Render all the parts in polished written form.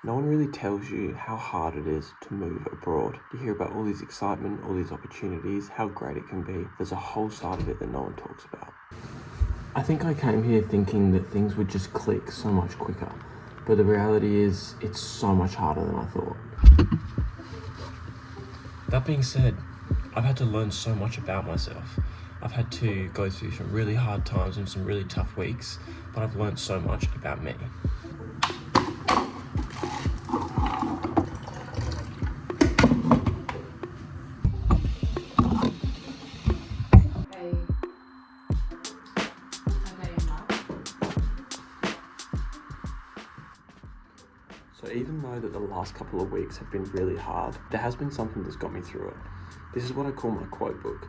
No one really tells you how hard it is to move abroad. You hear about all this excitement, all these opportunities, how great it can be. There's a whole side of it that no one talks about. I think I came here thinking that things would just click so much quicker, but the reality is it's so much harder than I thought. That being said, I've had to learn so much about myself. I've had to go through some really hard times and some really tough weeks, but I've learned so much about me. So even though that the last couple of weeks have been really hard, there has been something that's got me through it. This is what I call my quote book.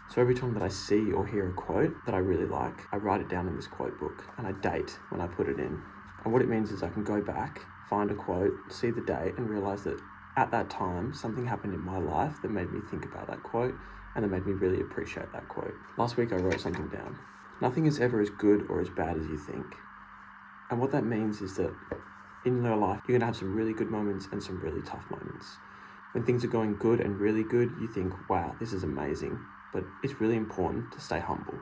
So every time that I see or hear a quote that I really like, I write it down in this quote book and I date when I put it in. And what it means is I can go back, find a quote, see the date and realize that at that time, something happened in my life that made me think about that quote and that made me really appreciate that quote. Last week I wrote something down. Nothing is ever as good or as bad as you think. And what that means is that in your life, you're gonna have some really good moments and some really tough moments. When things are going good and really good, you think, wow, this is amazing. But it's really important to stay humble.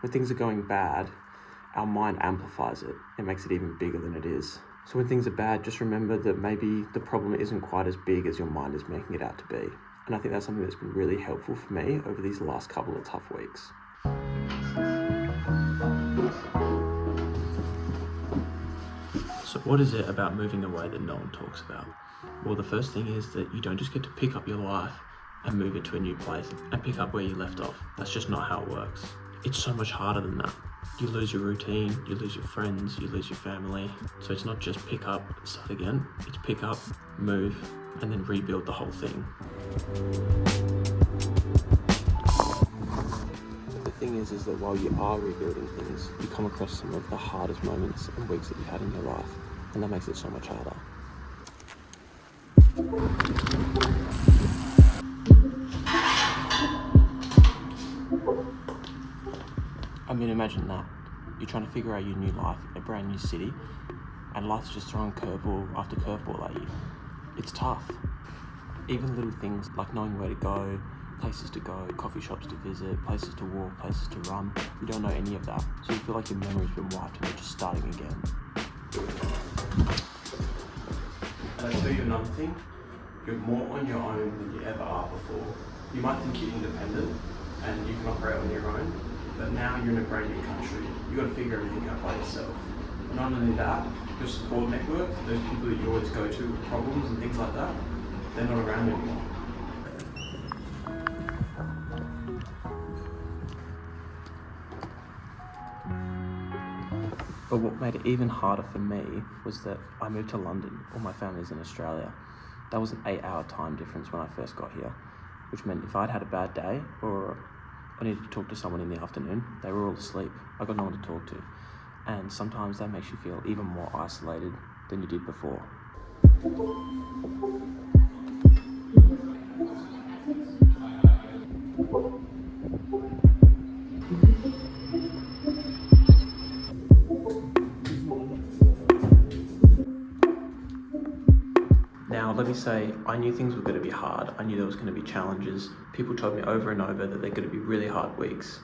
When things are going bad, our mind amplifies it. It makes it even bigger than it is. So when things are bad, just remember that maybe the problem isn't quite as big as your mind is making it out to be. And I think that's something that's been really helpful for me over these last couple of tough weeks. So what is it about moving away that no one talks about? Well, the first thing is that you don't just get to pick up your life and move it to a new place and pick up where you left off. That's just not how it works. It's so much harder than that. You lose your routine, you lose your friends, you lose your family. So it's not just pick up, start again. It's pick up, move, and then rebuild the whole thing. The thing is that while you are rebuilding things, you come across some of the hardest moments and weeks that you've had in your life, and that makes it so much harder. I mean, imagine that. You're trying to figure out your new life in a brand new city, and life's just throwing curveball after curveball at you. It's tough. Even little things like knowing where to go, places to go, coffee shops to visit, places to walk, places to run. You don't know any of that, so you feel like your memory's been wiped and you're just starting again. And I'll tell you another thing, you're more on your own than you ever are before. You might think you're independent and you can operate on your own, but now you're in a brand new country. You've got to figure everything out by yourself. And not only that, your support network, those people that you always go to with problems and things like that, they're not around anymore. But what made it even harder for me was that I moved to London. All my family's in Australia. That was an 8-hour time difference when I first got here, which meant if I'd had a bad day or I needed to talk to someone in the afternoon, they were all asleep. I got no one to talk to. And sometimes that makes you feel even more isolated than you did before. Now, let me say, I knew things were going to be hard. I knew there was going to be challenges. People told me over and over that they're going to be really hard weeks.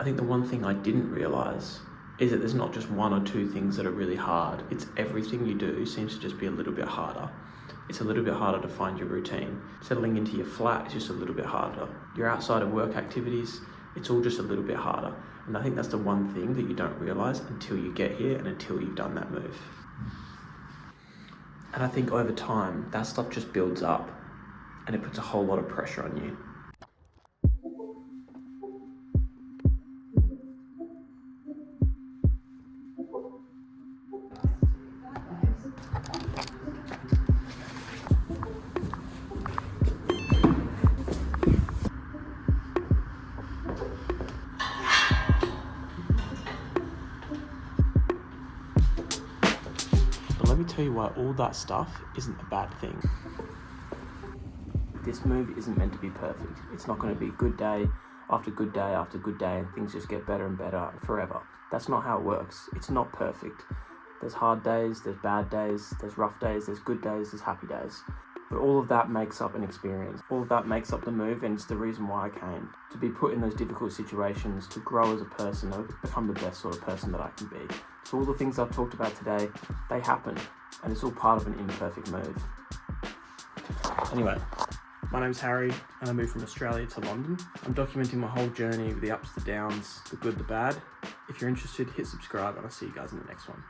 I think the one thing I didn't realise is that there's not just one or two things that are really hard. It's everything you do seems to just be a little bit harder. It's a little bit harder to find your routine. Settling into your flat is just a little bit harder. Your outside of work activities, it's all just a little bit harder. And I think that's the one thing that you don't realise until you get here and until you've done that move. And I think over time, that stuff just builds up and it puts a whole lot of pressure on you. But let me tell you why all that stuff isn't a bad thing. This move isn't meant to be perfect. It's not going to be good day after good day after good day and things just get better and better forever. That's not how it works. It's not perfect. There's hard days, there's bad days, there's rough days, there's good days, there's happy days. But all of that makes up an experience. All of that makes up the move, and it's the reason why I came. To be put in those difficult situations, to grow as a person, to become the best sort of person that I can be. So all the things I've talked about today, they happen, and it's all part of an imperfect move. Anyway, my name's Harry, and I moved from Australia to London. I'm documenting my whole journey with the ups, the downs, the good, the bad. If you're interested, hit subscribe, and I'll see you guys in the next one.